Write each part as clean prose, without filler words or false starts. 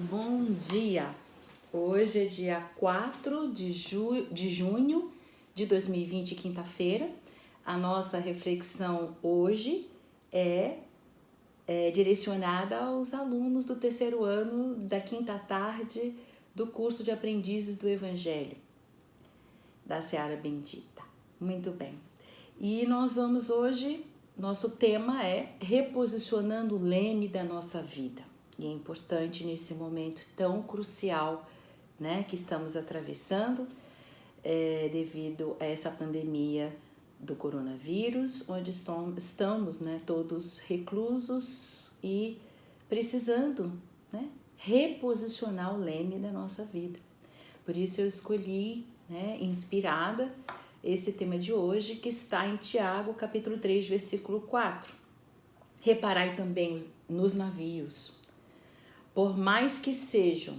Bom dia! Hoje é dia 4 de junho de 2020, quinta-feira. A nossa reflexão hoje é direcionada aos alunos do terceiro ano da quinta tarde do curso de aprendizes do Evangelho da Seara Bendita. Muito bem. E nós vamos hoje, nosso tema é reposicionando o leme da nossa vida. E é importante nesse momento tão crucial, né, que estamos atravessando devido a essa pandemia do coronavírus, onde estamos, né, todos reclusos e precisando, né, reposicionar o leme da nossa vida. Por isso eu escolhi, né, inspirada, esse tema de hoje, que está em Tiago, capítulo 3, versículo 4. Reparai também nos navios, por mais que sejam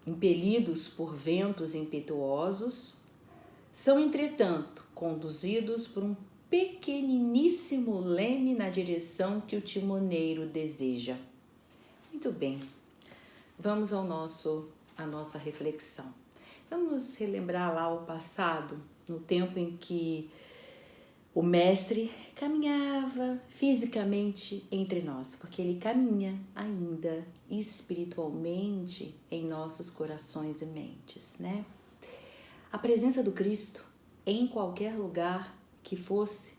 impelidos por ventos impetuosos, são, entretanto, conduzidos por um pequeniníssimo leme na direção que o timoneiro deseja. Muito bem, vamos à nossa reflexão. Vamos relembrar lá o passado, no tempo em que o mestre caminhava fisicamente entre nós, porque ele caminha ainda espiritualmente em nossos corações e mentes, né? A presença do Cristo, em qualquer lugar que fosse,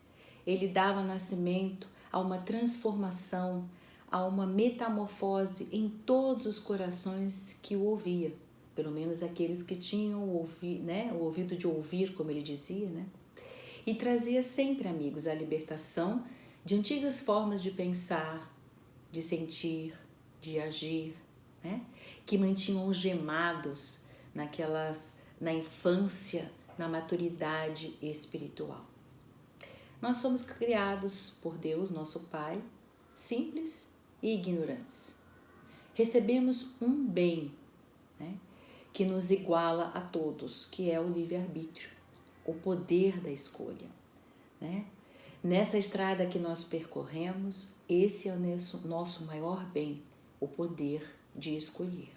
ele dava nascimento a uma transformação, a uma metamorfose em todos os corações que o ouvia, pelo menos aqueles que tinham o ouvido de ouvir, como ele dizia, né? E trazia sempre, amigos, a libertação de antigas formas de pensar, de sentir, de agir, né? Que mantinham algemados na infância, na maturidade espiritual. Nós somos criados por Deus, nosso Pai, simples e ignorantes. Recebemos um bem, né, que nos iguala a todos, que é o livre-arbítrio, o poder da escolha, né? Nessa estrada que nós percorremos, esse é o nosso maior bem, o poder de escolher.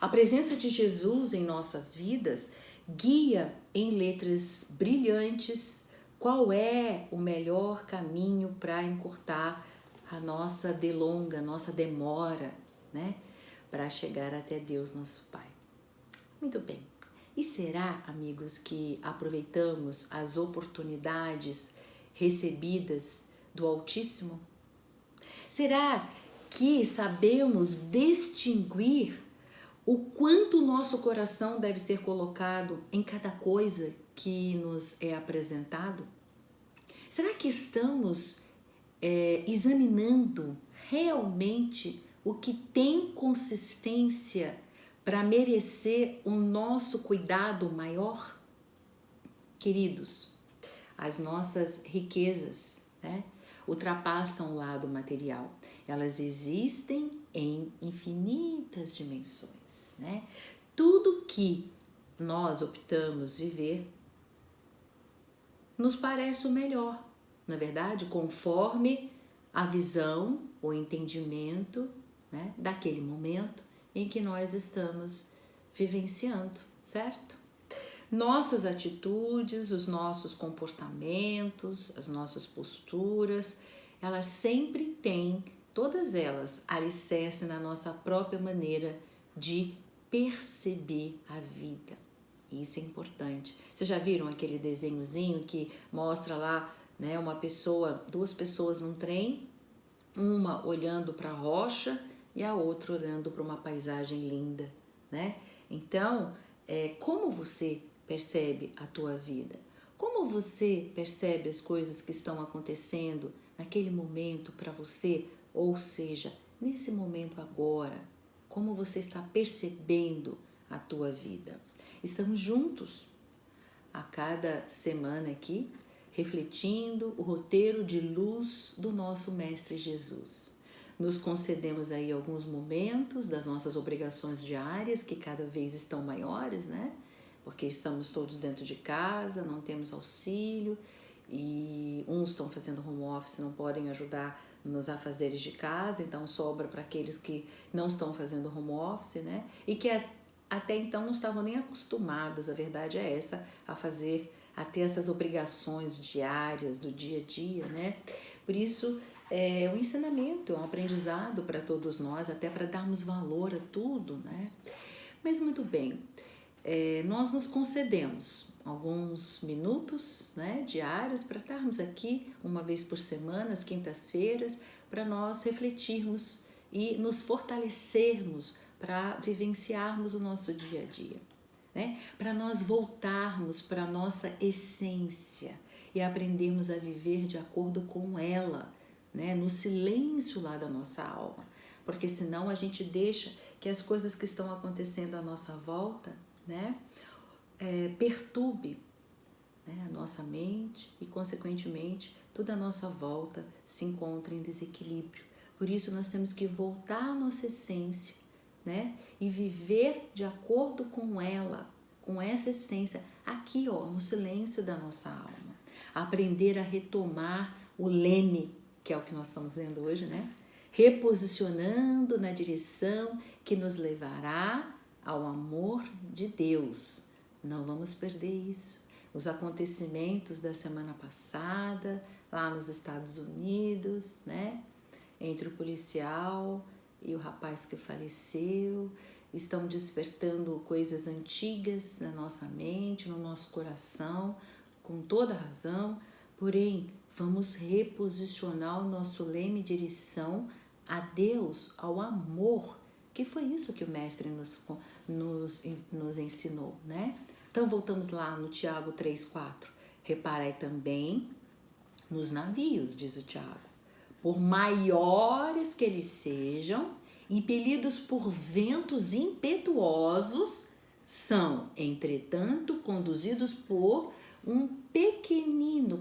A presença de Jesus em nossas vidas guia em letras brilhantes qual é o melhor caminho para encurtar a nossa delonga, nossa demora, né? Para chegar até Deus, nosso Pai. Muito bem. E será, amigos, que aproveitamos as oportunidades recebidas do Altíssimo? Será que sabemos distinguir o quanto o nosso coração deve ser colocado em cada coisa que nos é apresentado? Será que estamos examinando realmente o que tem consistência para merecer o nosso cuidado maior? Queridos, as nossas riquezas, né, ultrapassam o lado material. Elas existem em infinitas dimensões, né? Tudo que nós optamos viver nos parece o melhor, na verdade, conforme a visão, o entendimento, né, daquele momento em que nós estamos vivenciando, certo? Nossas atitudes, os nossos comportamentos, as nossas posturas, elas sempre têm, todas elas, alicerce na nossa própria maneira de perceber a vida. Isso é importante. Vocês já viram aquele desenhozinho que mostra lá, né, duas pessoas num trem, uma olhando para a rocha e a outra olhando para uma paisagem linda, né? Então, como você percebe a tua vida? Como você percebe as coisas que estão acontecendo naquele momento para você? Ou seja, nesse momento agora, como você está percebendo a tua vida? Estamos juntos a cada semana aqui, refletindo o roteiro de luz do nosso Mestre Jesus. Nos concedemos aí alguns momentos das nossas obrigações diárias, que cada vez estão maiores, né? Porque estamos todos dentro de casa, não temos auxílio, e uns estão fazendo home office, não podem ajudar nos afazeres de casa, então sobra para aqueles que não estão fazendo home office, né? E que até então não estavam nem acostumados, a verdade é essa, a ter essas obrigações diárias do dia a dia, né? Por isso, é um ensinamento, é um aprendizado para todos nós, até para darmos valor a tudo, né? Mas muito bem, nós nos concedemos alguns minutos, né, diários para estarmos aqui uma vez por semana, às quintas-feiras, para nós refletirmos e nos fortalecermos para vivenciarmos o nosso dia a dia, né? Para nós voltarmos para a nossa essência e aprendermos a viver de acordo com ela, né? No silêncio lá da nossa alma, porque senão a gente deixa que as coisas que estão acontecendo à nossa volta, né, perturbe, né, a nossa mente e, consequentemente, toda a nossa volta se encontra em desequilíbrio. Por isso, nós temos que voltar à nossa essência, né, e viver de acordo com ela, com essa essência, aqui, ó, no silêncio da nossa alma. Aprender a retomar o leme, que é o que nós estamos vendo hoje, né? Reposicionando na direção que nos levará ao amor de Deus. Não vamos perder isso. Os acontecimentos da semana passada, lá nos Estados Unidos, né? Entre o policial e o rapaz que faleceu, estão despertando coisas antigas na nossa mente, no nosso coração, com toda razão, porém, vamos reposicionar o nosso leme em direção a Deus, ao amor, que foi isso que o Mestre nos ensinou, né? Então, voltamos lá no Tiago 3,4. Reparai também nos navios, diz o Tiago, por maiores que eles sejam, impelidos por ventos impetuosos, são, entretanto, conduzidos por um pequenininho,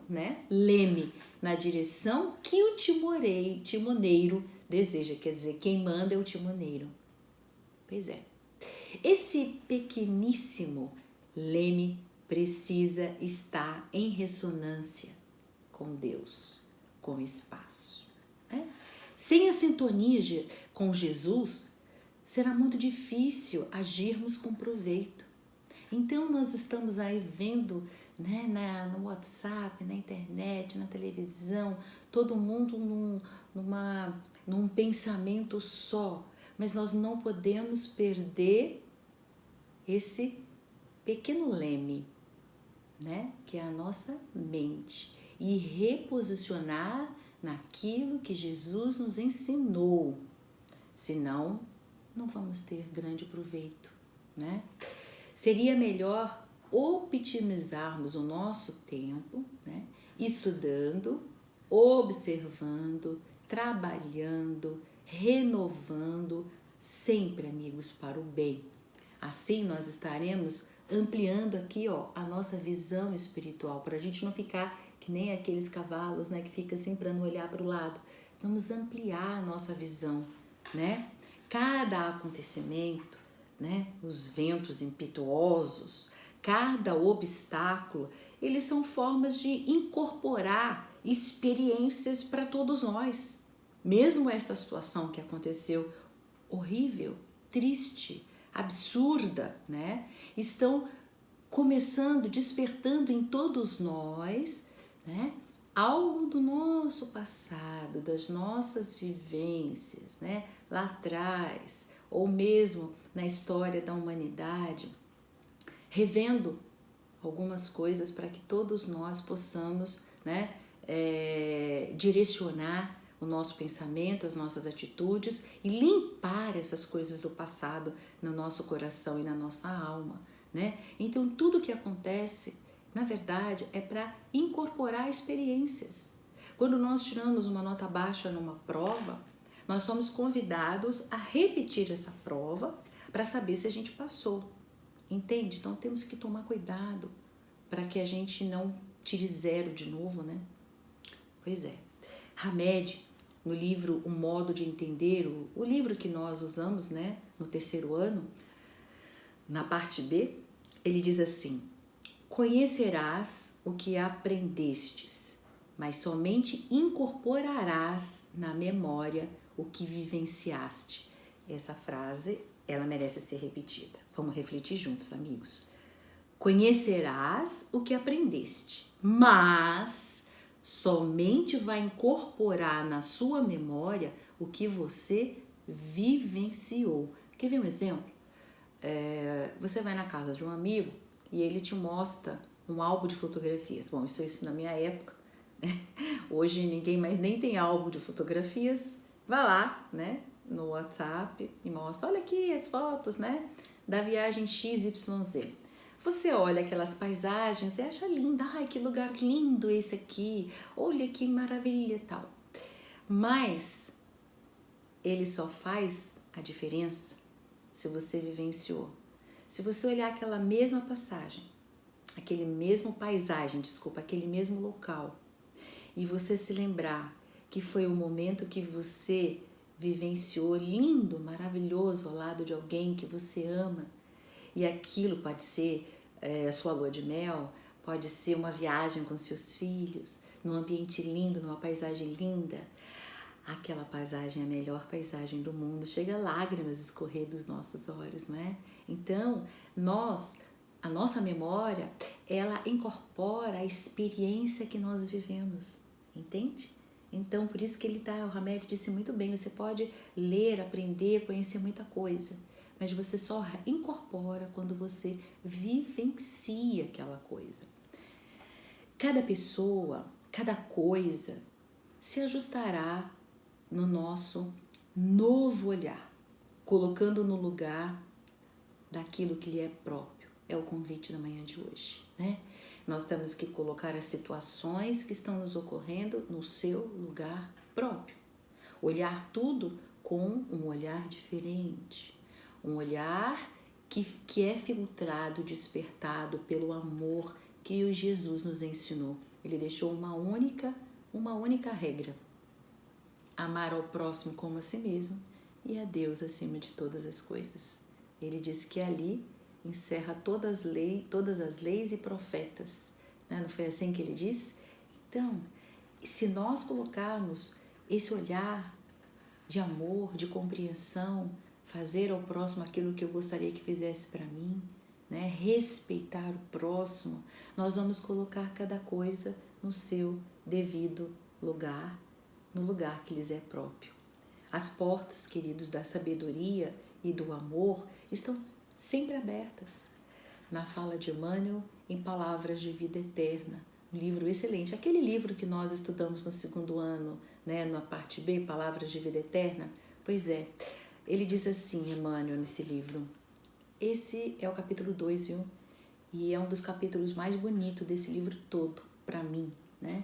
né, leme, na direção que o timoneiro deseja, quer dizer, quem manda é o timoneiro. Pois é, esse pequeníssimo leme precisa estar em ressonância com Deus, com o espaço, né? Sem a sintonia com Jesus, será muito difícil agirmos com proveito. Então, nós estamos aí vendo, né, no WhatsApp, na internet, na televisão, todo mundo num pensamento só, mas nós não podemos perder esse pequeno leme, né, que é a nossa mente, e reposicionar naquilo que Jesus nos ensinou, senão não vamos ter grande proveito, né? Seria melhor optimizarmos o nosso tempo, né, estudando, observando, trabalhando, renovando, sempre, amigos, para o bem. Assim nós estaremos ampliando aqui, ó, a nossa visão espiritual, para a gente não ficar que nem aqueles cavalos, né, que fica assim para não olhar para o lado. Vamos ampliar a nossa visão, né? Cada acontecimento, né, os ventos impetuosos, cada obstáculo, eles são formas de incorporar experiências para todos nós. Mesmo esta situação que aconteceu, horrível, triste, absurda, né, estão começando, despertando em todos nós, né, algo do nosso passado, das nossas vivências, né, lá atrás, ou mesmo na história da humanidade, revendo algumas coisas para que todos nós possamos, né, direcionar o nosso pensamento, as nossas atitudes e limpar essas coisas do passado no nosso coração e na nossa alma, né? Então, tudo que acontece, na verdade, é para incorporar experiências. Quando nós tiramos uma nota baixa numa prova, nós somos convidados a repetir essa prova para saber se a gente passou, entende? Então, temos que tomar cuidado para que a gente não tire zero de novo, né? Pois é. Hamed, no livro O Modo de Entender, o livro que nós usamos, né, no terceiro ano, na parte B, ele diz assim: conhecerás o que aprendestes mas somente incorporarás na memória o que vivenciaste. Essa frase, ela merece ser repetida. Vamos refletir juntos, amigos. Conhecerás o que aprendeste, mas somente vai incorporar na sua memória o que você vivenciou. Quer ver um exemplo? Você vai na casa de um amigo e ele te mostra um álbum de fotografias. Bom, isso na minha época, né? Hoje ninguém mais nem tem álbum de fotografias. Vai lá, né, no WhatsApp e mostra, olha aqui as fotos, né, da viagem XYZ. Você olha aquelas paisagens e acha linda, ai, que lugar lindo esse aqui, olha que maravilha e tal. Mas ele só faz a diferença se você vivenciou. Se você olhar aquela mesma passagem, aquele mesmo local, e você se lembrar que foi o momento que você vivenciou lindo, maravilhoso, ao lado de alguém que você ama, e aquilo pode ser a sua lua de mel, pode ser uma viagem com seus filhos, num ambiente lindo, numa paisagem linda. Aquela paisagem é a melhor paisagem do mundo, chega a lágrimas escorrer dos nossos olhos, não é? Então, a nossa memória, ela incorpora a experiência que nós vivemos, entende? Então, por isso que o Hamed disse muito bem, você pode ler, aprender, conhecer muita coisa, mas você só incorpora quando você vivencia aquela coisa. Cada pessoa, cada coisa se ajustará no nosso novo olhar, colocando no lugar daquilo que lhe é próprio. É o convite da manhã de hoje, né? Nós temos que colocar as situações que estão nos ocorrendo no seu lugar próprio. Olhar tudo com um olhar diferente. Um olhar que é filtrado, despertado pelo amor que o Jesus nos ensinou. Ele deixou uma única regra: amar ao próximo como a si mesmo e a Deus acima de todas as coisas. Ele disse que ali encerra todas as leis e profetas, né? Não foi assim que ele disse? Então, se nós colocarmos esse olhar de amor, de compreensão, fazer ao próximo aquilo que eu gostaria que fizesse para mim, né? Respeitar o próximo, nós vamos colocar cada coisa no seu devido lugar, no lugar que lhes é próprio. As portas, queridos, da sabedoria e do amor estão sempre abertas. Na fala de Emmanuel, em Palavras de Vida Eterna, um livro excelente, aquele livro que nós estudamos no 2º ano, né, na parte B, Palavras de Vida Eterna. Pois é, ele diz assim, Emmanuel, nesse livro, esse é o capítulo 2, viu? E é um dos capítulos mais bonitos desse livro todo, para mim, né?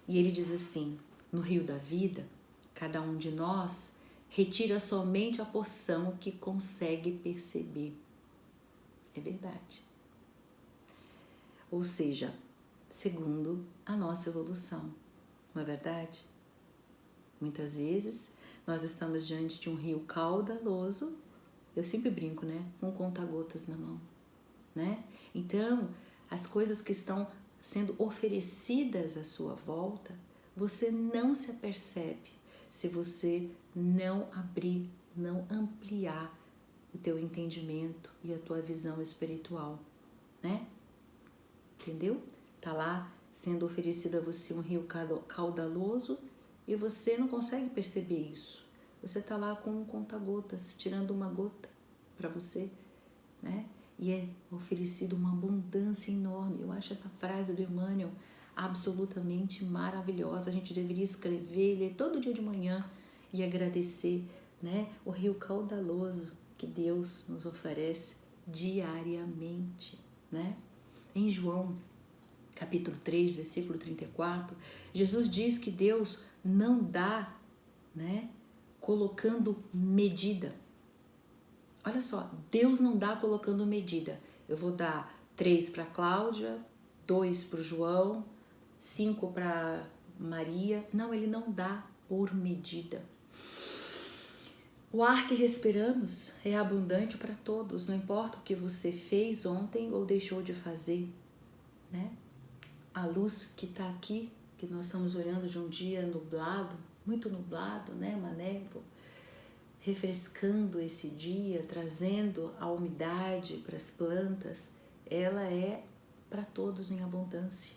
E ele diz assim, no rio da vida, cada um de nós retira somente a porção que consegue perceber. É verdade. Ou seja, segundo a nossa evolução, não é verdade? Muitas vezes nós estamos diante de um rio caudaloso, eu sempre brinco, né? Com conta-gotas na mão, né? Então, as coisas que estão sendo oferecidas à sua volta, você não se apercebe se você não abrir, não ampliar o teu entendimento e a tua visão espiritual, né? Entendeu? Tá lá sendo oferecido a você um rio caudaloso e você não consegue perceber isso. Você tá lá com um conta-gotas, tirando uma gota para você, né? E é oferecido uma abundância enorme. Eu acho essa frase do Emmanuel absolutamente maravilhosa. A gente deveria escrever, ler todo dia de manhã e agradecer, né? O rio caudaloso que Deus nos oferece diariamente, né? Em João, capítulo 3, versículo 34, Jesus diz que Deus não dá, né, colocando medida. Olha só, Deus não dá colocando medida. Eu vou dar 3 para Cláudia, 2 para o João, 5 para Maria. Não, ele não dá por medida. O ar que respiramos é abundante para todos, não importa o que você fez ontem ou deixou de fazer, né? A luz que está aqui que nós estamos olhando de um dia nublado, muito nublado, né, uma névoa, refrescando esse dia, trazendo a umidade para as plantas, ela é para todos em abundância,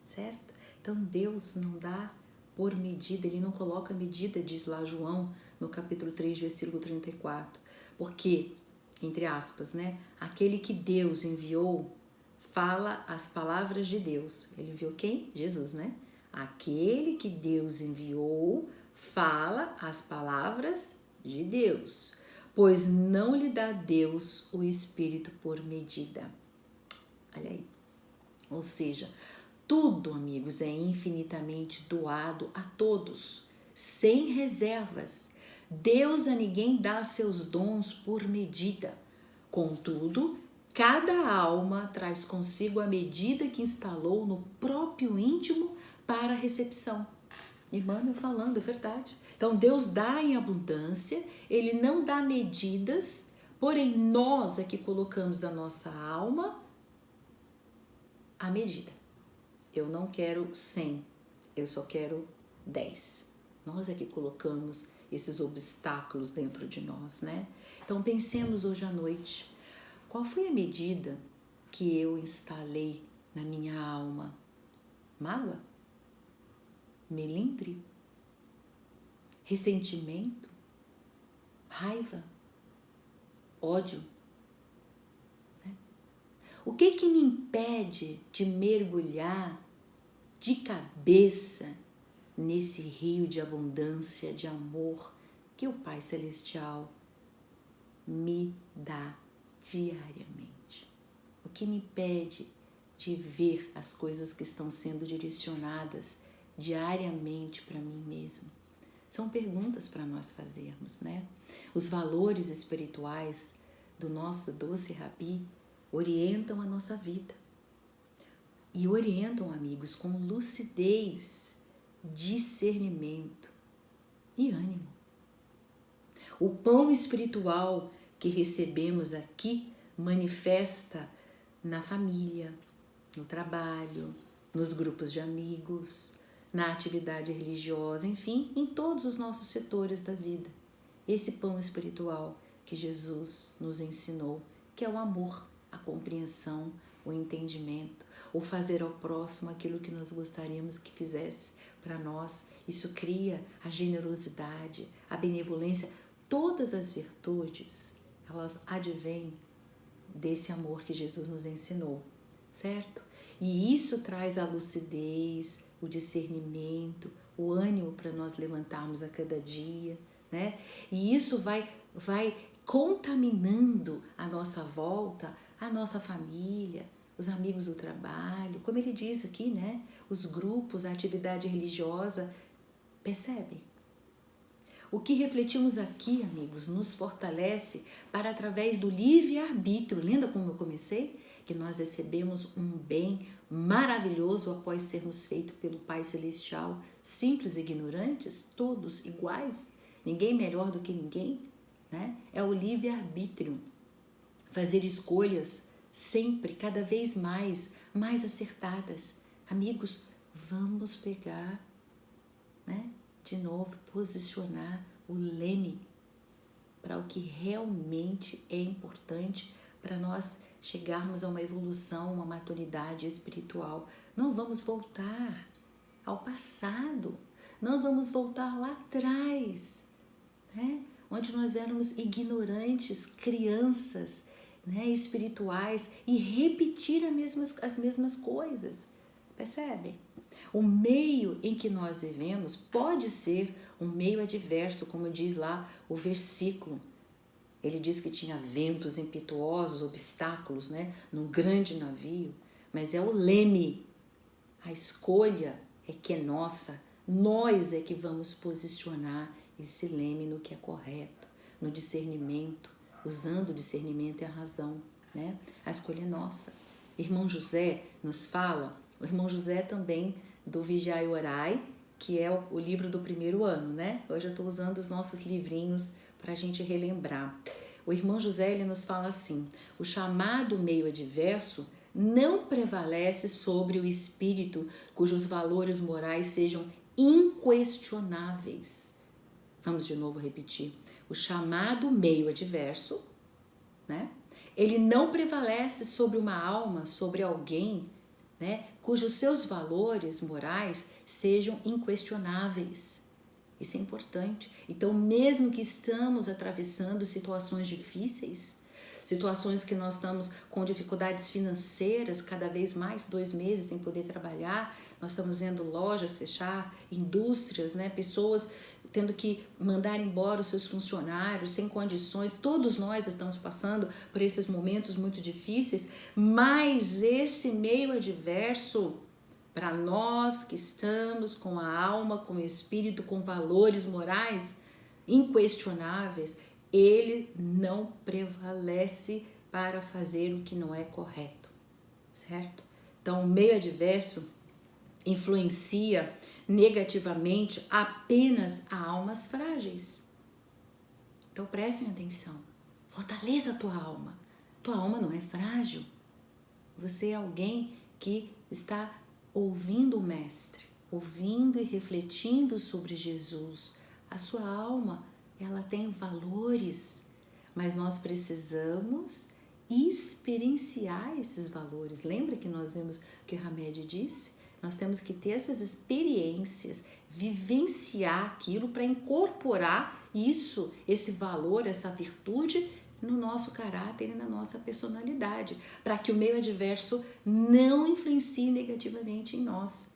certo? Então Deus não dá por medida, Ele não coloca medida, diz lá João, no capítulo 3, versículo 34, porque, entre aspas, né, aquele que Deus enviou fala as palavras de Deus. Ele enviou quem? Jesus, né? Aquele que Deus enviou fala as palavras de Deus, pois não lhe dá Deus o Espírito por medida. Olha aí. Ou seja, tudo, amigos, é infinitamente doado a todos, sem reservas. Deus a ninguém dá seus dons por medida. Contudo, cada alma traz consigo a medida que instalou no próprio íntimo para a recepção. Irmã, falando, é verdade. Então, Deus dá em abundância, Ele não dá medidas, porém nós é que colocamos da nossa alma a medida. Eu não quero 100, eu só quero 10. Nós é que colocamos esses obstáculos dentro de nós, né? Então, pensemos hoje à noite, qual foi a medida que eu instalei na minha alma? Mágoa? Melindre? Ressentimento? Raiva? Ódio? O que me impede de mergulhar de cabeça nesse rio de abundância, de amor que o Pai Celestial me dá diariamente? O que me impede de ver as coisas que estão sendo direcionadas diariamente para mim mesmo? São perguntas para nós fazermos, né? Os valores espirituais do nosso doce Rabi orientam a nossa vida. E orientam, amigos, com lucidez, discernimento e ânimo. O pão espiritual que recebemos aqui manifesta na família, no trabalho, nos grupos de amigos, na atividade religiosa, enfim, em todos os nossos setores da vida. Esse pão espiritual que Jesus nos ensinou, que é o amor, a compreensão, o entendimento, ou fazer ao próximo aquilo que nós gostaríamos que fizesse para nós. Isso cria a generosidade, a benevolência. Todas as virtudes, elas advêm desse amor que Jesus nos ensinou, certo? E isso traz a lucidez, o discernimento, o ânimo para nós levantarmos a cada dia, né? E isso vai contaminando a nossa volta, a nossa família, os amigos do trabalho, como ele diz aqui, né? Os grupos, a atividade religiosa, percebe? O que refletimos aqui, amigos, nos fortalece para, através do livre-arbítrio, lembra como eu comecei? Que nós recebemos um bem maravilhoso após sermos feitos pelo Pai Celestial, simples e ignorantes, todos iguais, ninguém melhor do que ninguém, né? É o livre-arbítrio, fazer escolhas sempre, cada vez mais acertadas. Amigos, vamos pegar, né? De novo, posicionar o leme para o que realmente é importante para nós chegarmos a uma evolução, uma maturidade espiritual. Não vamos voltar ao passado, não vamos voltar lá atrás, né? Onde nós éramos ignorantes, crianças, né, espirituais, e repetir as mesmas coisas, percebe? O meio em que nós vivemos pode ser um meio adverso, como diz lá o versículo. Ele diz que tinha ventos impetuosos, obstáculos, né, num grande navio, mas é o leme. A escolha é que é nossa, nós é que vamos posicionar esse leme no que é correto, no discernimento, usando o discernimento e a razão, né? A escolha é nossa. Irmão José nos fala, o irmão José também do Vigiai e Orai, que é o livro do primeiro ano, né? Hoje eu estou usando os nossos livrinhos para a gente relembrar. O irmão José, ele nos fala assim: o chamado meio adverso não prevalece sobre o espírito cujos valores morais sejam inquestionáveis. Vamos de novo repetir. O chamado meio adverso, né? Ele não prevalece sobre uma alma, sobre alguém, né? Cujos seus valores morais sejam inquestionáveis. Isso é importante. Então, mesmo que estamos atravessando situações difíceis, situações que nós estamos com dificuldades financeiras, cada vez mais, 2 meses sem poder trabalhar, nós estamos vendo lojas fechar, indústrias, né? Pessoas tendo que mandar embora os seus funcionários sem condições. Todos nós estamos passando por esses momentos muito difíceis, mas esse meio adverso, para nós que estamos com a alma, com o espírito, com valores morais inquestionáveis, ele não prevalece para fazer o que não é correto, certo? Então, o meio adverso influencia negativamente apenas a almas frágeis. Então, prestem atenção. Fortaleça a tua alma. Tua alma não é frágil. Você é alguém que está ouvindo o Mestre, ouvindo e refletindo sobre Jesus. A sua alma, ela tem valores, mas nós precisamos experienciar esses valores. Lembra que nós vimos que o Hamed disse? Nós temos que ter essas experiências, vivenciar aquilo para incorporar isso, esse valor, essa virtude no nosso caráter e na nossa personalidade, para que o meio adverso não influencie negativamente em nós.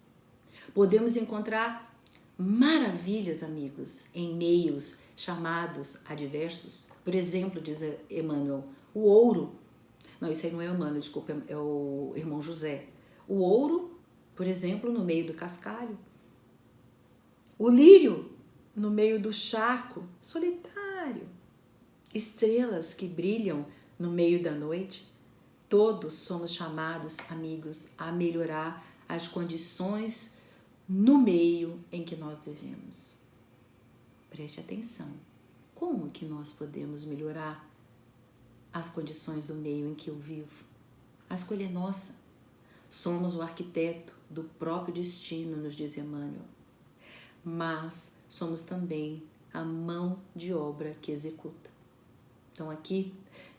Podemos encontrar maravilhas, amigos, em meios chamados adversos. Por exemplo, diz Emmanuel, o ouro. Não, isso aí não é Emmanuel, desculpa, é o irmão José. O ouro, por exemplo, no meio do cascalho. O lírio, no meio do charco, solitário. Estrelas que brilham no meio da noite. Todos somos chamados, amigos, a melhorar as condições no meio em que nós vivemos. Preste atenção. Como que nós podemos melhorar as condições do meio em que eu vivo? A escolha é nossa. Somos o arquiteto do próprio destino, nos diz Emmanuel. Mas somos também a mão de obra que executa. Então aqui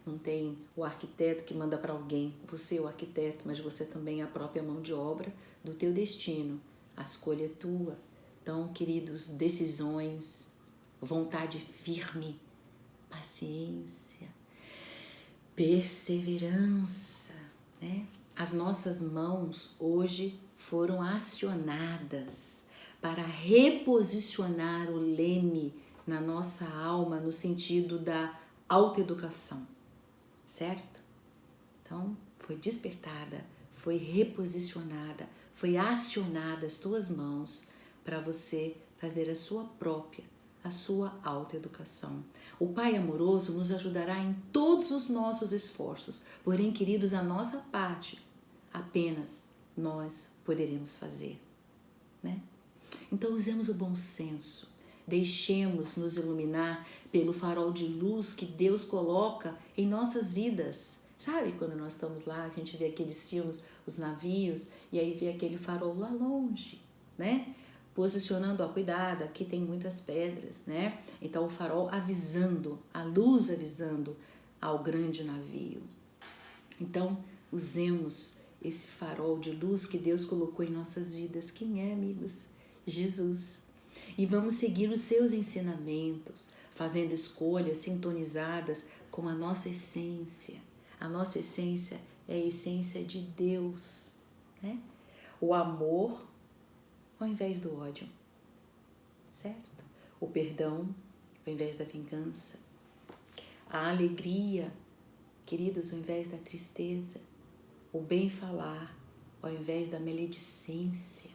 não tem o arquiteto que manda para alguém. Você é o arquiteto, mas você também é a própria mão de obra do teu destino. A escolha é tua. Então, queridos, decisões, vontade firme, paciência, perseverança, né? As nossas mãos hoje foram acionadas para reposicionar o leme na nossa alma no sentido da autoeducação, certo? Então, foi despertada, foi reposicionada, foi acionada as tuas mãos para você fazer a sua própria, a sua autoeducação. O Pai amoroso nos ajudará em todos os nossos esforços, porém, queridos, a nossa parte apenas nós poderemos fazer, né? Então, usemos o bom senso, deixemos nos iluminar pelo farol de luz que Deus coloca em nossas vidas. Sabe quando nós estamos lá, a gente vê aqueles filmes, os navios, e aí vê aquele farol lá longe, né? Posicionando, ó, cuidado, aqui tem muitas pedras, né? Então o farol avisando, a luz avisando ao grande navio. Então, usemos esse farol de luz que Deus colocou em nossas vidas. Quem é, amigos? Jesus. E vamos seguir os seus ensinamentos, fazendo escolhas sintonizadas com a nossa essência. A nossa essência é a essência de Deus, né? O amor ao invés do ódio, certo? O perdão ao invés da vingança. A alegria, queridos, ao invés da tristeza. O bem falar ao invés da maledicência.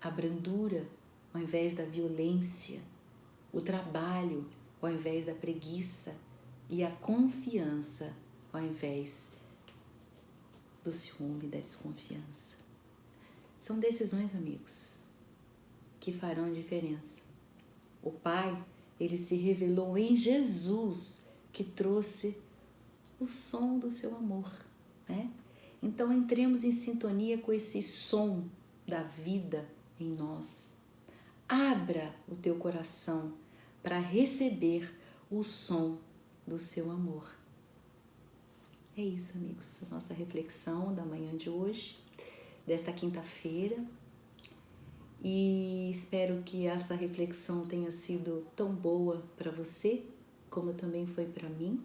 A brandura ao invés da violência. O trabalho ao invés da preguiça. E a confiança ao invés do ciúme e da desconfiança. São decisões, amigos, que farão diferença. O Pai, ele se revelou em Jesus, que trouxe o som do seu amor, né? Então entremos em sintonia com esse som da vida em nós. Abra o teu coração para receber o som do seu amor. É isso, amigos, a nossa reflexão da manhã de hoje, desta quinta-feira. E espero que essa reflexão tenha sido tão boa para você, como também foi para mim.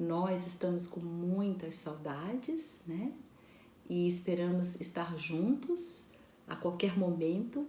Nós estamos com muitas saudades, né? E esperamos estar juntos a qualquer momento,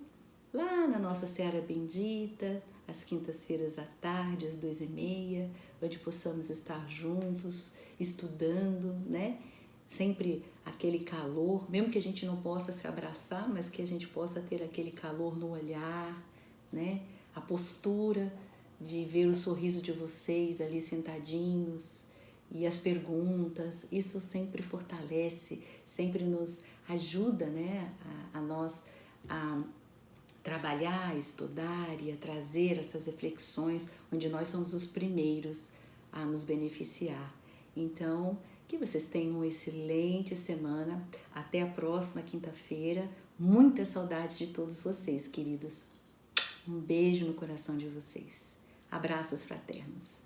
lá na nossa Seara Bendita, às quintas-feiras à tarde, às 2h30, onde possamos estar juntos, estudando, né? Sempre aquele calor, mesmo que a gente não possa se abraçar, mas que a gente possa ter aquele calor no olhar, né? A postura de ver o sorriso de vocês ali sentadinhos e as perguntas, isso sempre fortalece, sempre nos ajuda, né? A nós a trabalhar, a estudar e a trazer essas reflexões, onde nós somos os primeiros a nos beneficiar. Então, que vocês tenham uma excelente semana. Até a próxima quinta-feira. Muita saudade de todos vocês, queridos. Um beijo no coração de vocês. Abraços fraternos.